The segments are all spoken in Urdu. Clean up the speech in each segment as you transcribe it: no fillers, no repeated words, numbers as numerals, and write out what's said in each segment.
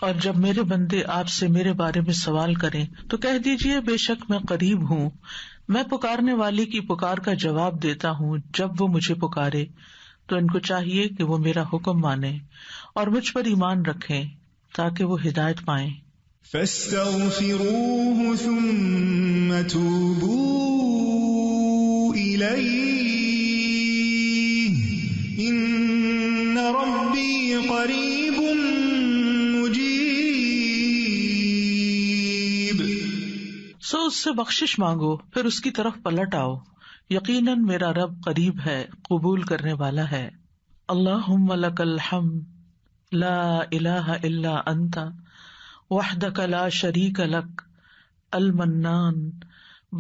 اور جب میرے بندے آپ سے میرے بارے میں سوال کریں تو کہہ دیجیے بے شک میں قریب ہوں، میں پکارنے والی کی پکار کا جواب دیتا ہوں جب وہ مجھے پکارے. تو ان کو چاہیے کہ وہ میرا حکم مانیں اور مجھ پر ایمان رکھیں تاکہ وہ ہدایت پائیں. فاستغفروه ثم توبوا إليه إن ربي قريب مجيب. سو اس سے بخشش مانگو پھر اس کی طرف پلٹ آؤ، یقیناً میرا رب قریب ہے، قبول کرنے والا ہے. اللہم لک الحمد لا الہ الا انت وحدک لا شریک لک المنان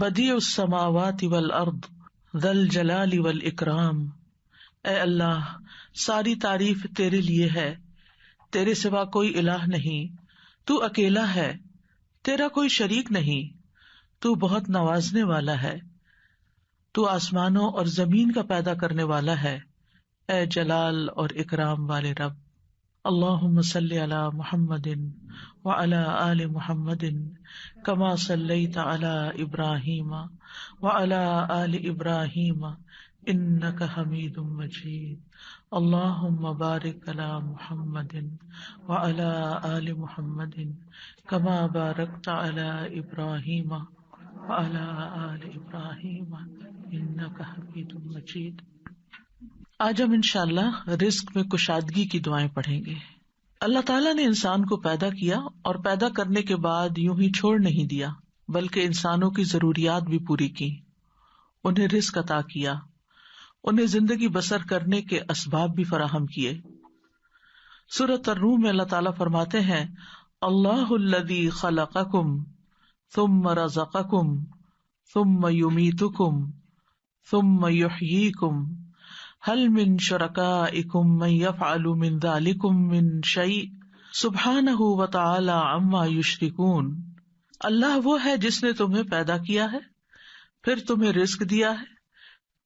بدیع السماوات والارض ذی الجلال والاکرام. اے اللہ، ساری تعریف تیرے لیے ہے، تیرے سوا کوئی الہ نہیں، تو اکیلا ہے، تیرا کوئی شریک نہیں، تو بہت نوازنے والا ہے، تو آسمانوں اور زمین کا پیدا کرنے والا ہے، اے جلال اور اکرام والے رب. اللہم صلی علی محمد وعلی آل محمد کما صلیت علی ابراہیم وعلی آل ابراہیم انک حمید مجید. اللہم بارک علی محمد وعلی آل محمد کما بارکت علی ابراہیم وعلی آل ابراہیم انک حمید مجید. آج ہم انشاءاللہ رزق میں کشادگی کی دعائیں پڑھیں گے. اللہ تعالیٰ نے انسان کو پیدا کیا اور پیدا کرنے کے بعد یوں ہی چھوڑ نہیں دیا، بلکہ انسانوں کی ضروریات بھی پوری کی، انہیں رزق عطا کیا، انہیں زندگی بسر کرنے کے اسباب بھی فراہم کیے. سورۃ الروم میں اللہ تعالیٰ فرماتے ہیں اللہ الذی خلقکم ثم رزقکم ثم یمیتکم ثم یحییکم هل من شرکائکم من یفعل من ذلکم من شیء سبحانہ وتعالی عما یشرکون. اللہ وہ ہے جس نے تمہیں پیدا کیا ہے، پھر تمہیں رزق دیا ہے،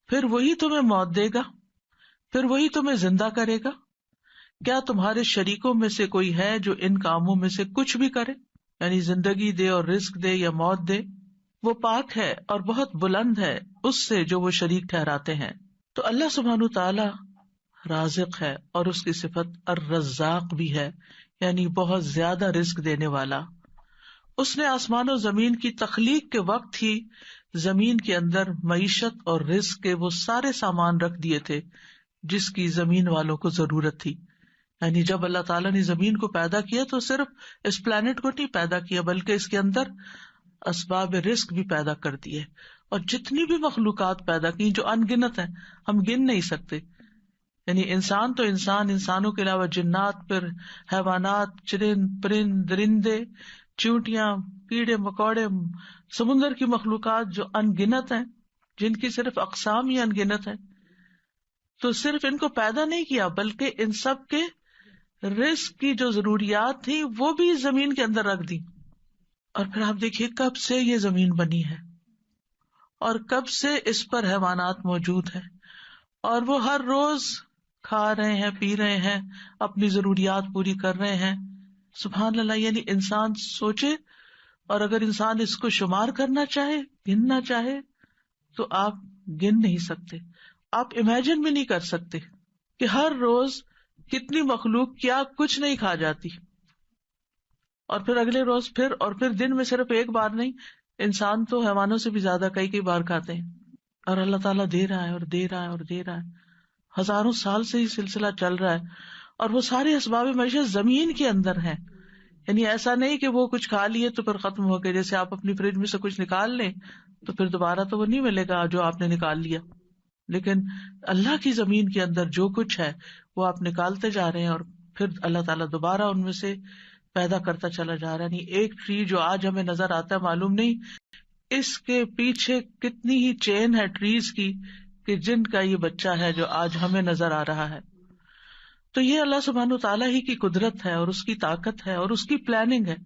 پھر وہی تمہیں موت دے گا، پھر وہی تمہیں زندہ کرے گا. کیا تمہارے شریکوں میں سے کوئی ہے جو ان کاموں میں سے کچھ بھی کرے، یعنی زندگی دے اور رزق دے یا موت دے؟ وہ پاک ہے اور بہت بلند ہے اس سے جو وہ شریک ٹھہراتے ہیں. تو اللہ سبحانہ تعالی رازق ہے اور اس کی صفت الرزاق بھی ہے، یعنی بہت زیادہ رزق دینے والا. اس نے آسمان و زمین کی تخلیق کے وقت ہی زمین کے اندر معیشت اور رزق کے وہ سارے سامان رکھ دیے تھے جس کی زمین والوں کو ضرورت تھی. یعنی جب اللہ تعالیٰ نے زمین کو پیدا کیا تو صرف اس پلانٹ کو نہیں پیدا کیا بلکہ اس کے اندر اسباب رزق بھی پیدا کر دیے، اور جتنی بھی مخلوقات پیدا کی جو ان گنت ہیں، ہم گن نہیں سکتے. یعنی انسان تو انسان، انسانوں کے علاوہ جنات، پھر حیوانات، چرند پرند درندے، چیونٹیاں، کیڑے مکوڑے، سمندر کی مخلوقات جو ان گنت ہیں، جن کی صرف اقسام ہی ان گنت ہیں. تو صرف ان کو پیدا نہیں کیا بلکہ ان سب کے رزق کی جو ضروریات تھی وہ بھی زمین کے اندر رکھ دی. اور پھر آپ دیکھیے کب سے یہ زمین بنی ہے اور کب سے اس پر حیوانات موجود ہیں، اور وہ ہر روز کھا رہے ہیں، پی رہے ہیں، اپنی ضروریات پوری کر رہے ہیں. سبحان اللہ. یعنی انسان سوچے، اور اگر انسان اس کو شمار کرنا چاہے، گننا چاہے، تو آپ گن نہیں سکتے، آپ امیجن بھی نہیں کر سکتے کہ ہر روز کتنی مخلوق کیا کچھ نہیں کھا جاتی، اور پھر اگلے روز پھر، اور پھر دن میں صرف ایک بار نہیں، انسان تو حیوانوں سے بھی زیادہ کئی بار کھاتے ہیں. اور اللہ تعالیٰ دے رہا ہے اور دے رہا ہے اور دے رہا ہے، ہزاروں سال سے یہ سلسلہ چل رہا ہے. اور وہ سارے اسباب معیشت زمین کے اندر ہیں. یعنی ایسا نہیں کہ وہ کچھ کھا لیے تو پھر ختم ہو گئے. جیسے آپ اپنی فریج میں سے کچھ نکال لیں تو پھر دوبارہ تو وہ نہیں ملے گا جو آپ نے نکال لیا، لیکن اللہ کی زمین کے اندر جو کچھ ہے وہ آپ نکالتے جا رہے ہیں، اور پھر اللہ تعالیٰ دوبارہ ان میں سے پیدا کرتا چلا جا رہا ہے. نہیں ایک ٹری جو آج ہمیں نظر آتا ہے، معلوم نہیں اس کے پیچھے کتنی ہی چین ہے ٹریز کی کہ جن کا یہ بچہ ہے جو آج ہمیں نظر آ رہا ہے. تو یہ اللہ سبحانہ تعالیٰ ہی کی قدرت ہے اور اس کی طاقت ہے اور اس کی پلاننگ ہے.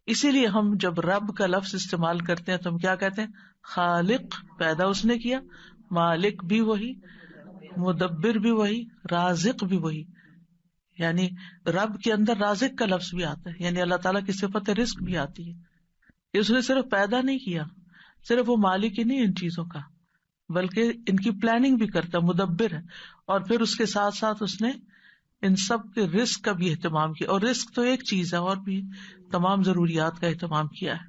اسی لیے ہم جب رب کا لفظ استعمال کرتے ہیں تو ہم کیا کہتے ہیں؟ خالق، پیدا اس نے کیا، مالک بھی وہی، مدبر بھی وہی، رازق بھی وہی. یعنی رب کے اندر رازق کا لفظ بھی آتا ہے، یعنی اللہ تعالیٰ کی صفت رزق بھی آتی ہے. اس نے صرف پیدا نہیں کیا، صرف وہ مالک ہی نہیں ان چیزوں کا، بلکہ ان کی پلاننگ بھی کرتا، مدبر ہے. اور پھر اس کے ساتھ ساتھ اس نے ان سب کے رزق کا بھی اہتمام کیا. اور رزق تو ایک چیز ہے، اور بھی تمام ضروریات کا اہتمام کیا ہے.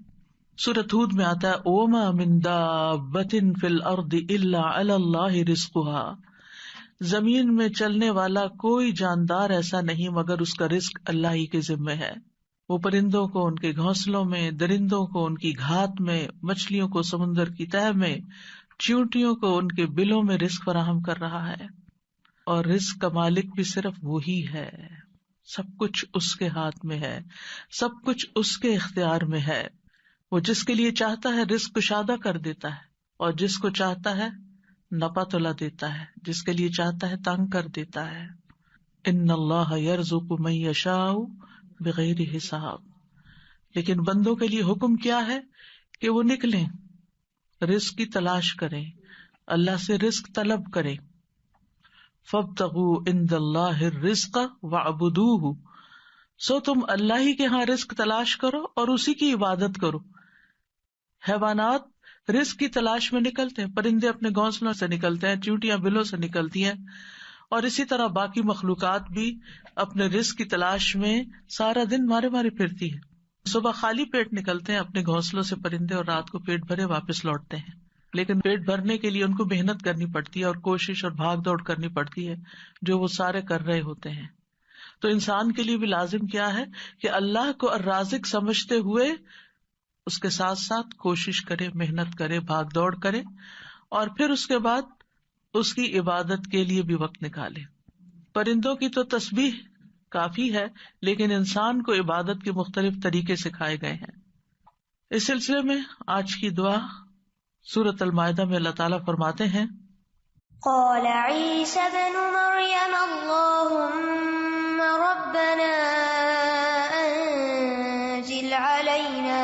سورۃ ہود میں آتا ہے وَمَا مِن دَابَّةٍ فِي الْأَرْضِ إِلَّا عَلَى اللَّهِ رِزْقُهَا، زمین میں چلنے والا کوئی جاندار ایسا نہیں مگر اس کا رزق اللہ ہی کے ذمے ہے. وہ پرندوں کو ان کے گھونسلوں میں، درندوں کو ان کی گھات میں، مچھلیوں کو سمندر کی تہہ میں، چیونٹیوں کو ان کے بلوں میں رزق فراہم کر رہا ہے. اور رزق کا مالک بھی صرف وہی ہے. سب کچھ اس کے ہاتھ میں ہے، سب کچھ اس کے اختیار میں ہے. وہ جس کے لیے چاہتا ہے رزق کشادہ کر دیتا ہے، اور جس کو چاہتا ہے نپا تلا دیتا ہے، جس کے لیے چاہتا ہے تنگ کر دیتا ہے. ان اللہ یرزق من یشاء بغیر حساب. لیکن بندوں کے لیے حکم کیا ہے کہ وہ نکلیں، رزق کی تلاش کریں، اللہ سے رزق طلب کریں. فابتغوا عند اللہ الرزق واعبدوہ، سو تم اللہ ہی کے ہاں رزق تلاش کرو اور اسی کی عبادت کرو. حیوانات رزق کی تلاش میں نکلتے ہیں، پرندے اپنے گھونسلوں سے نکلتے ہیں، چیونٹیاں بلوں سے نکلتی ہیں، اور اسی طرح باقی مخلوقات بھی اپنے رزق کی تلاش میں سارا دن مارے مارے پھرتی ہے. صبح خالی پیٹ نکلتے ہیں اپنے گھونسلوں سے پرندے، اور رات کو پیٹ بھرے واپس لوٹتے ہیں. لیکن پیٹ بھرنے کے لیے ان کو محنت کرنی پڑتی ہے اور کوشش اور بھاگ دوڑ کرنی پڑتی ہے، جو وہ سارے کر رہے ہوتے ہیں. تو انسان کے لیے بھی لازم کیا ہے کہ اللہ کو الرازق سمجھتے ہوئے اس کے ساتھ ساتھ کوشش کرے، محنت کرے، بھاگ دوڑ کرے، اور پھر اس کے بعد اس کی عبادت کے لیے بھی وقت نکالے. پرندوں کی تو تسبیح کافی ہے، لیکن انسان کو عبادت کے مختلف طریقے سکھائے گئے ہیں. اس سلسلے میں آج کی دعا سورۃ المائدہ میں اللہ تعالیٰ فرماتے ہیں قال عیسی ابن مریم اللہم ربنا انزل علینا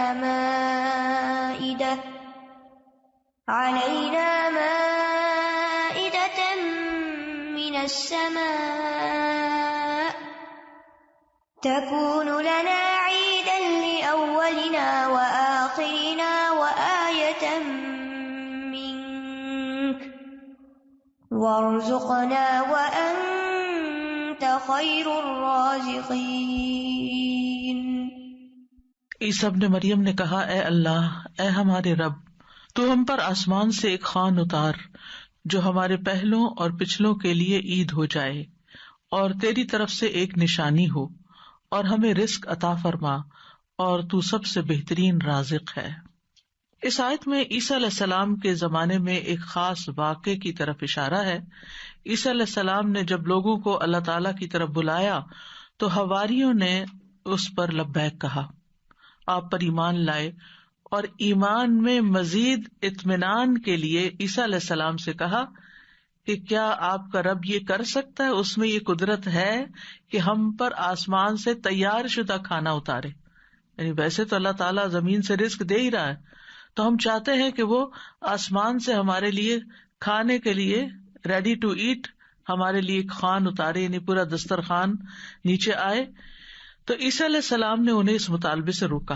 مائدة من السماء تكون لنا عيدا لأولنا وآخرنا وآية منك وارزقنا وأنت خير الرازقين. عیسیٰ ابن مریم نے کہا اے اللہ، اے ہمارے رب، تو ہم پر آسمان سے ایک خوان اتار جو ہمارے پہلوں اور پچھلوں کے لیے عید ہو جائے، اور تیری طرف سے ایک نشانی ہو، اور ہمیں رزق عطا فرما، اور تو سب سے بہترین رازق ہے. اس آیت میں عیسیٰ علیہ السلام کے زمانے میں ایک خاص واقعے کی طرف اشارہ ہے. عیسیٰ علیہ السلام نے جب لوگوں کو اللہ تعالیٰ کی طرف بلایا تو حواریوں نے اس پر لبیک کہا، آپ پر ایمان لائے، اور ایمان میں مزید اطمینان کے لیے عیسیٰ علیہ السلام سے کہا کہ کیا آپ کا رب یہ کر سکتا ہے، اس میں یہ قدرت ہے کہ ہم پر آسمان سے تیار شدہ کھانا اتارے. یعنی ویسے تو اللہ تعالیٰ زمین سے رزق دے ہی رہا ہے، تو ہم چاہتے ہیں کہ وہ آسمان سے ہمارے لیے کھانے کے لیے ریڈی ٹو ایٹ ہمارے لیے ایک خوان اتارے، یعنی پورا دسترخوان نیچے آئے. تو عیسیٰ علیہ السلام نے انہیں اس مطالبے سے روکا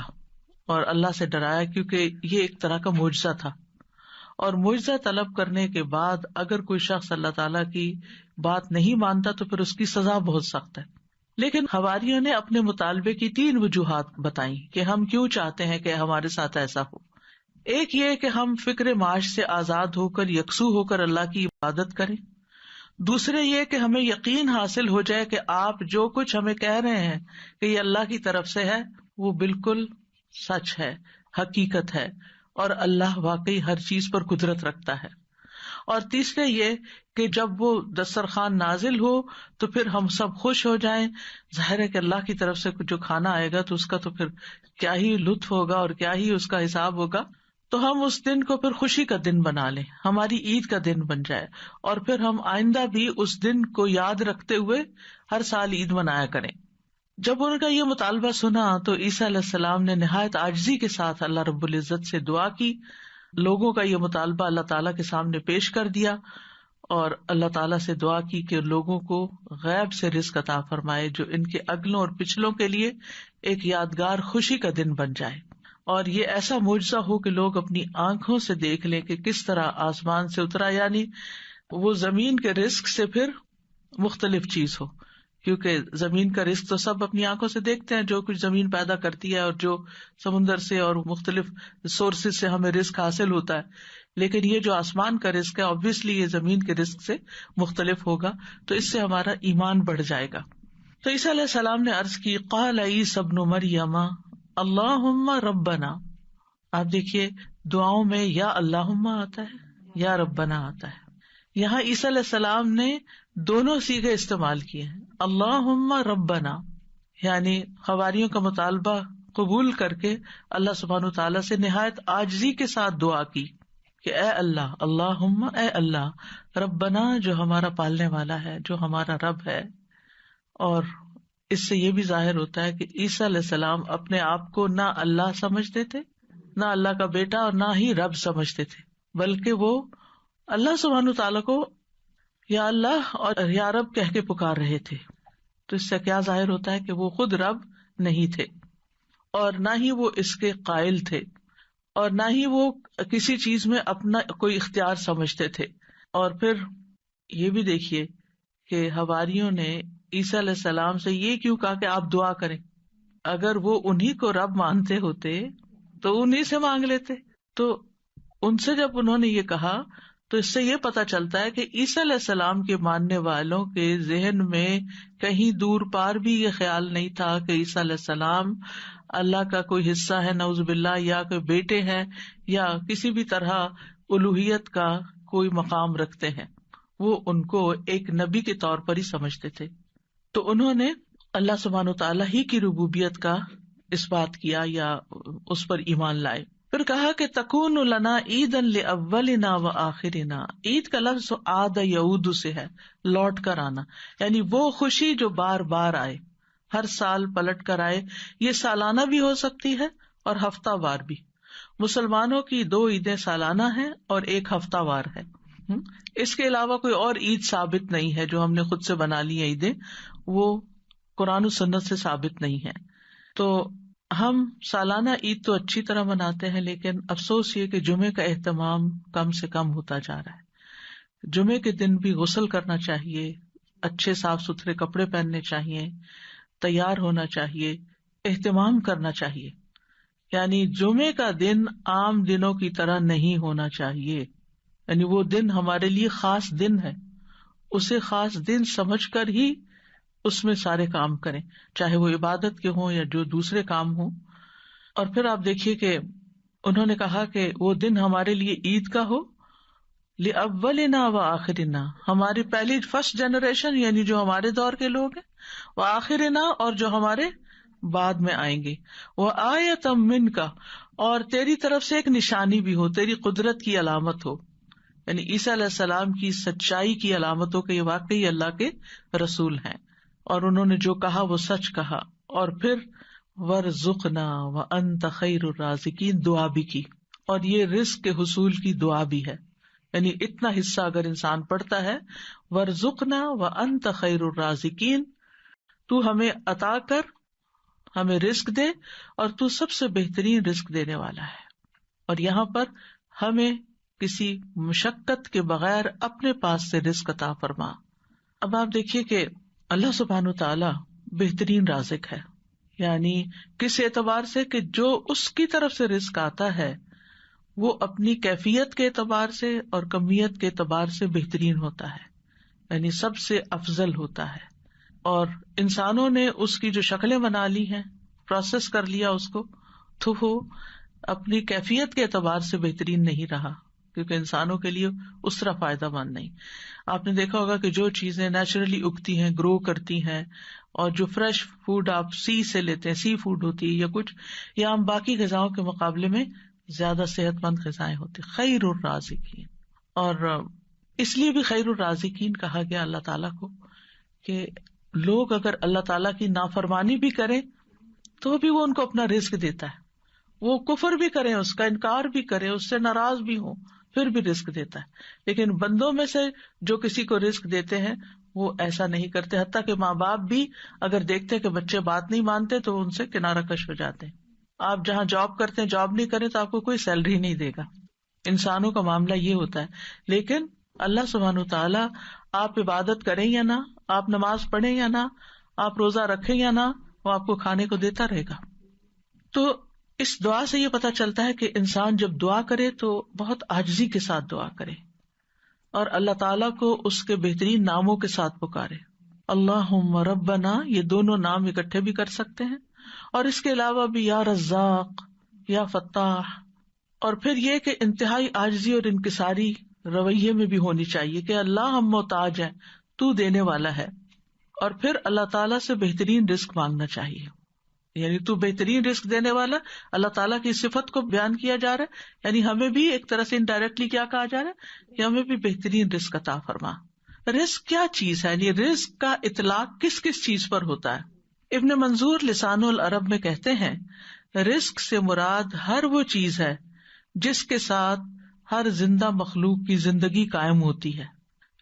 اور اللہ سے ڈرایا، کیونکہ یہ ایک طرح کا معجزہ تھا، اور معجزہ طلب کرنے کے بعد اگر کوئی شخص اللہ تعالیٰ کی بات نہیں مانتا تو پھر اس کی سزا بہت سخت ہے. لیکن حواریوں نے اپنے مطالبے کی 3 وجوہات بتائیں کہ ہم کیوں چاہتے ہیں کہ ہمارے ساتھ ایسا ہو. ایک یہ کہ ہم فکر معاش سے آزاد ہو کر، یکسو ہو کر اللہ کی عبادت کریں. دوسرے یہ کہ ہمیں یقین حاصل ہو جائے کہ آپ جو کچھ ہمیں کہہ رہے ہیں کہ یہ اللہ کی طرف سے ہے، وہ بالکل سچ ہے، حقیقت ہے، اور اللہ واقعی ہر چیز پر قدرت رکھتا ہے. اور تیسرے یہ کہ جب وہ دسترخوان نازل ہو تو پھر ہم سب خوش ہو جائیں. ظاہر ہے کہ اللہ کی طرف سے جو کھانا آئے گا تو اس کا تو پھر کیا ہی لطف ہوگا اور کیا ہی اس کا حساب ہوگا. تو ہم اس دن کو پھر خوشی کا دن بنا لیں، ہماری عید کا دن بن جائے، اور پھر ہم آئندہ بھی اس دن کو یاد رکھتے ہوئے ہر سال عید منایا کریں. جب ان کا یہ مطالبہ سنا تو عیسیٰ علیہ السلام نے نہایت عاجزی کے ساتھ اللہ رب العزت سے دعا کی، لوگوں کا یہ مطالبہ اللہ تعالیٰ کے سامنے پیش کر دیا، اور اللہ تعالیٰ سے دعا کی کہ لوگوں کو غیب سے رزق عطا فرمائے جو ان کے اگلوں اور پچھلوں کے لیے ایک یادگار خوشی کا دن بن جائے، اور یہ ایسا معجزہ ہو کہ لوگ اپنی آنکھوں سے دیکھ لیں کہ کس طرح آسمان سے اترا، یعنی وہ زمین کے رزق سے پھر مختلف چیز ہو، کیونکہ زمین کا رزق تو سب اپنی آنکھوں سے دیکھتے ہیں، جو کچھ زمین پیدا کرتی ہے اور جو سمندر سے اور مختلف سورسز سے ہمیں رزق حاصل ہوتا ہے، لیکن یہ جو آسمان کا رزق ہے obviously یہ زمین کے رزق سے مختلف ہوگا، تو اس سے ہمارا ایمان بڑھ جائے گا۔ تو عیسیٰ علیہ السلام نے عرض کی قال عیسی ابن مریم اللہم ربنا، آپ دیکھیے دعاؤں میں یا اللہم آتا ہے یا ربنا آتا ہے، یہاں عیسیٰ علیہ السلام نے دونوں صیغے استعمال کیے ہیں، اللہم ربنا یعنی حواریوں کا مطالبہ قبول کر کے اللہ سبحانہ وتعالیٰ سے نہایت عاجزی کے ساتھ دعا کی کہ اے اللہ، اللہم اے اللہ، ربنا جو ہمارا پالنے والا ہے، جو ہمارا رب ہے۔ اور اس سے یہ بھی ظاہر ہوتا ہے کہ عیسیٰ علیہ السلام اپنے آپ کو نہ اللہ سمجھتے تھے، نہ اللہ کا بیٹا، اور نہ ہی رب سمجھتے تھے، بلکہ وہ اللہ سبحانہ تعالیٰ کو یا اللہ اور یا رب کہہ کے پکار رہے تھے۔ تو اس سے کیا ظاہر ہوتا ہے کہ وہ خود رب نہیں تھے، اور نہ ہی وہ اس کے قائل تھے، اور نہ ہی وہ کسی چیز میں اپنا کوئی اختیار سمجھتے تھے۔ اور پھر یہ بھی دیکھیے کہ حواریوں نے عیسیٰ علیہ السلام سے یہ کیوں کہا کہ آپ دعا کریں؟ اگر وہ انہی کو رب مانتے ہوتے تو انہی سے مانگ لیتے۔ تو ان سے جب انہوں نے یہ کہا تو اس سے یہ پتا چلتا ہے کہ عیسیٰ علیہ السلام کے ماننے والوں کے ذہن میں کہیں دور پار بھی یہ خیال نہیں تھا کہ عیسیٰ علیہ السلام اللہ کا کوئی حصہ ہے نعوذ باللہ، یا کوئی بیٹے ہیں، یا کسی بھی طرح الوہیت کا کوئی مقام رکھتے ہیں۔ وہ ان کو ایک نبی کے طور پر ہی سمجھتے تھے۔ تو انہوں نے اللہ سبحانہ وتعالیٰ ہی کی ربوبیت کا اس بات کیا یا اس پر ایمان لائے۔ پھر کہا کہ تکون لنا عیدا لاولنا وآخرنا، عید کا لفظ عاد یعود سے ہے، لوٹ کر آنا، یعنی وہ خوشی جو بار بار آئے، ہر سال پلٹ کر آئے۔ یہ سالانہ بھی ہو سکتی ہے اور ہفتہ وار بھی۔ مسلمانوں کی 2 عیدیں سالانہ ہیں اور 1 ہفتہ وار ہے۔ اس کے علاوہ کوئی اور عید ثابت نہیں ہے جو ہم نے خود سے بنا لی ہیں عیدیں، وہ قرآن و سنت سے ثابت نہیں ہے۔ تو ہم سالانہ عید تو اچھی طرح مناتے ہیں، لیکن افسوس یہ کہ جمعے کا اہتمام کم سے کم ہوتا جا رہا ہے۔ جمعے کے دن بھی غسل کرنا چاہیے، اچھے صاف ستھرے کپڑے پہننے چاہیے، تیار ہونا چاہیے، اہتمام کرنا چاہیے۔ یعنی جمعے کا دن عام دنوں کی طرح نہیں ہونا چاہیے، یعنی وہ دن ہمارے لیے خاص دن ہے، اسے خاص دن سمجھ کر ہی اس میں سارے کام کریں، چاہے وہ عبادت کے ہوں یا جو دوسرے کام ہوں۔ اور پھر آپ دیکھیے کہ انہوں نے کہا کہ وہ دن ہمارے لیے عید کا ہو، لأولنا وآخرنا، ہماری پہلی فرسٹ جنریشن یعنی جو ہمارے دور کے لوگ ہیں، وآخرنا اور جو ہمارے بعد میں آئیں گے، وآیۃ منک، اور تیری طرف سے ایک نشانی بھی ہو، تیری قدرت کی علامت ہو، یعنی عیسیٰ علیہ السلام کی سچائی کی علامت ہو کہ یہ واقعی اللہ کے رسول ہیں اور انہوں نے جو کہا وہ سچ کہا۔ اور پھر وارزقنا وانت خیر الرازقین دعا بھی کی، اور یہ رزق کے حصول کی دعا بھی ہے، یعنی اتنا حصہ اگر انسان پڑھتا ہے، وارزقنا وانت خیر الرازقین، تو ہمیں عطا کر، ہمیں رزق دے، اور تو سب سے بہترین رزق دینے والا ہے۔ اور یہاں پر ہمیں کسی مشقت کے بغیر اپنے پاس سے رزق عطا فرما۔ اب آپ دیکھیے کہ اللہ سبحانہ تعالیٰ بہترین رازق ہے، یعنی کس اعتبار سے کہ جو اس کی طرف سے رزق آتا ہے وہ اپنی کیفیت کے اعتبار سے اور کمیت کے اعتبار سے بہترین ہوتا ہے، یعنی سب سے افضل ہوتا ہے۔ اور انسانوں نے اس کی جو شکلیں بنا لی ہیں، پروسیس کر لیا اس کو، تو وہ اپنی کیفیت کے اعتبار سے بہترین نہیں رہا، کیونکہ انسانوں کے لیے اس طرح فائدہ مند نہیں۔ آپ نے دیکھا ہوگا کہ جو چیزیں نیچرلی اگتی ہیں، گرو کرتی ہیں، اور جو فریش فوڈ آپ سی سے لیتے ہیں، سی فوڈ ہوتی ہے یا کچھ، یا ہم باقی غذاؤں کے مقابلے میں زیادہ صحت مند غذائیں ہوتی، خیر الرازقین۔ اور اس لیے بھی خیر الرازقین کہا گیا اللہ تعالیٰ کو کہ لوگ اگر اللہ تعالیٰ کی نافرمانی بھی کریں تو بھی وہ ان کو اپنا رزق دیتا ہے، وہ کفر بھی کریں، اس کا انکار بھی کریں، اس سے ناراض بھی ہوں، پھر بھی رزق دیتا ہے. لیکن بندوں میں سے جو کسی کو رزق دیتے ہیں وہ ایسا نہیں کرتے، حتیٰ کہ ماں باپ بھی اگر دیکھتے ہیں کہ بچے بات نہیں مانتے تو ان سے کنارہ کش ہو جاتے ہیں. آپ جہاں جاب کرتے ہیں جاب نہیں کریں تو آپ کو کوئی سیلری نہیں دے گا. انسانوں کا معاملہ یہ ہوتا ہے. لیکن اللہ سبحانہ وتعالیٰ آپ عبادت کریں یا نہ، آپ نماز پڑھیں یا نہ، آپ روزہ رکھیں یا نہ، وہ آپ کو کھانے کو دیتا رہے گا. تو اس دعا سے یہ پتا چلتا ہے کہ انسان جب دعا کرے تو بہت عاجزی کے ساتھ دعا کرے اور اللہ تعالیٰ کو اس کے بہترین ناموں کے ساتھ پکارے. اللہم ربنا، یہ دونوں نام اکٹھے بھی کر سکتے ہیں، اور اس کے علاوہ بھی یا رزاق، یا فتاح. اور پھر یہ کہ انتہائی عاجزی اور انکساری رویے میں بھی ہونی چاہیے کہ اللہ ہم محتاج ہیں، تو دینے والا ہے. اور پھر اللہ تعالیٰ سے بہترین رزق مانگنا چاہیے، یعنی تو بہترین رزق دینے والا. اللہ تعالیٰ کی صفت کو بیان کیا جا رہا ہے، یعنی ہمیں بھی ایک طرح سے انڈائریکٹلی کیا کہا جا رہا ہے کہ ہمیں بھی بہترین رزق عطا فرما. رزق کیا چیز ہے، یعنی رزق کا اطلاق کس کس چیز پر ہوتا ہے؟ ابن منظور لسان العرب میں کہتے ہیں رزق سے مراد ہر وہ چیز ہے جس کے ساتھ ہر زندہ مخلوق کی زندگی قائم ہوتی ہے،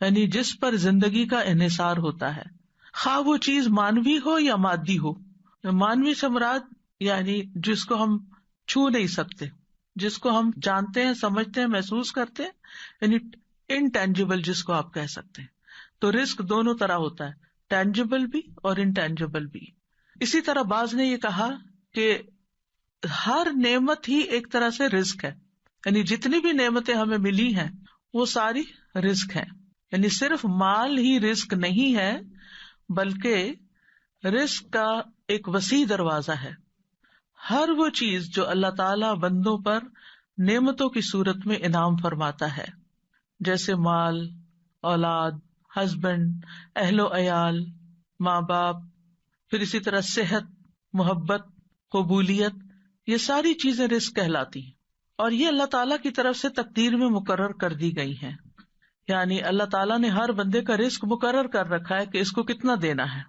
یعنی جس پر زندگی کا انحصار ہوتا ہے، خواہ وہ چیز مانوی ہو یا مادی ہو. مانوی سے مراد یعنی جس کو ہم چھو نہیں سکتے، جس کو ہم جانتے ہیں، سمجھتے ہیں، محسوس کرتے ہیں، یعنی انٹینجیبل جس کو آپ کہہ سکتے ہیں. تو رزق دونوں طرح ہوتا ہے، ٹینجیبل بھی اور انٹینجیبل بھی. اسی طرح بعض نے یہ کہا کہ ہر نعمت ہی ایک طرح سے رزق ہے، یعنی جتنی بھی نعمتیں ہمیں ملی ہیں وہ ساری رزق ہیں. یعنی صرف مال ہی رزق نہیں ہے بلکہ رزق کا ایک وسیع دروازہ ہے. ہر وہ چیز جو اللہ تعالی بندوں پر نعمتوں کی صورت میں انعام فرماتا ہے، جیسے مال، اولاد، ہسبینڈ، اہل و عیال، ماں باپ، پھر اسی طرح صحت، محبت، قبولیت، یہ ساری چیزیں رزق کہلاتی ہیں. اور یہ اللہ تعالیٰ کی طرف سے تقدیر میں مقرر کر دی گئی ہیں. یعنی اللہ تعالیٰ نے ہر بندے کا رزق مقرر کر رکھا ہے کہ اس کو کتنا دینا ہے.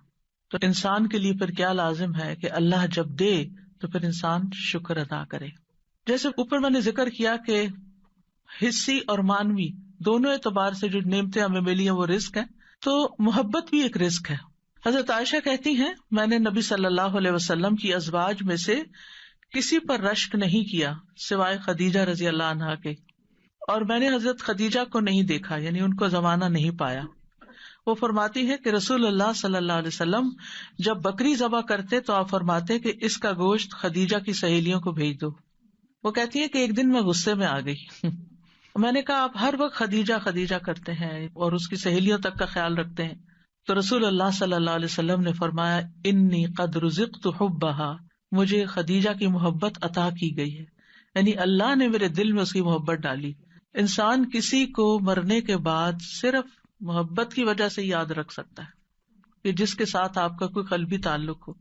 تو انسان کے لیے پھر کیا لازم ہے کہ اللہ جب دے تو پھر انسان شکر ادا کرے. جیسے اوپر میں نے ذکر کیا کہ حصی اور مانوی دونوں اعتبار سے جو نعمتیں ہمیں ملی ہیں وہ رزق ہے، تو محبت بھی ایک رزق ہے. حضرت عائشہ کہتی ہیں میں نے نبی صلی اللہ علیہ وسلم کی ازواج میں سے کسی پر رشک نہیں کیا سوائے خدیجہ رضی اللہ عنہا کے، اور میں نے حضرت خدیجہ کو نہیں دیکھا، یعنی ان کو زمانہ نہیں پایا. وہ فرماتی ہے کہ رسول اللہ صلی اللہ علیہ وسلم جب بکری ذبح کرتے تو آپ فرماتے کہ اس کا گوشت خدیجہ کی سہیلیوں کو بھیج دو. وہ کہتی ہے کہ ایک دن میں غصے میں آ گئی. میں نے کہا آپ ہر وقت خدیجہ خدیجہ کرتے ہیں اور اس کی سہیلیوں تک کا خیال رکھتے ہیں. تو رسول اللہ صلی اللہ علیہ وسلم نے فرمایا انی قد رزقت حبھا، مجھے خدیجہ کی محبت عطا کی گئی ہے، یعنی اللہ نے میرے دل میں اس کی محبت ڈالی. انسان کسی کو مرنے کے بعد صرف محبت کی وجہ سے یاد رکھ سکتا ہے کہ جس کے ساتھ آپ کا کوئی قلبی تعلق ہو،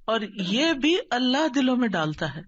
اور یہ بھی اللہ دلوں میں ڈالتا ہے.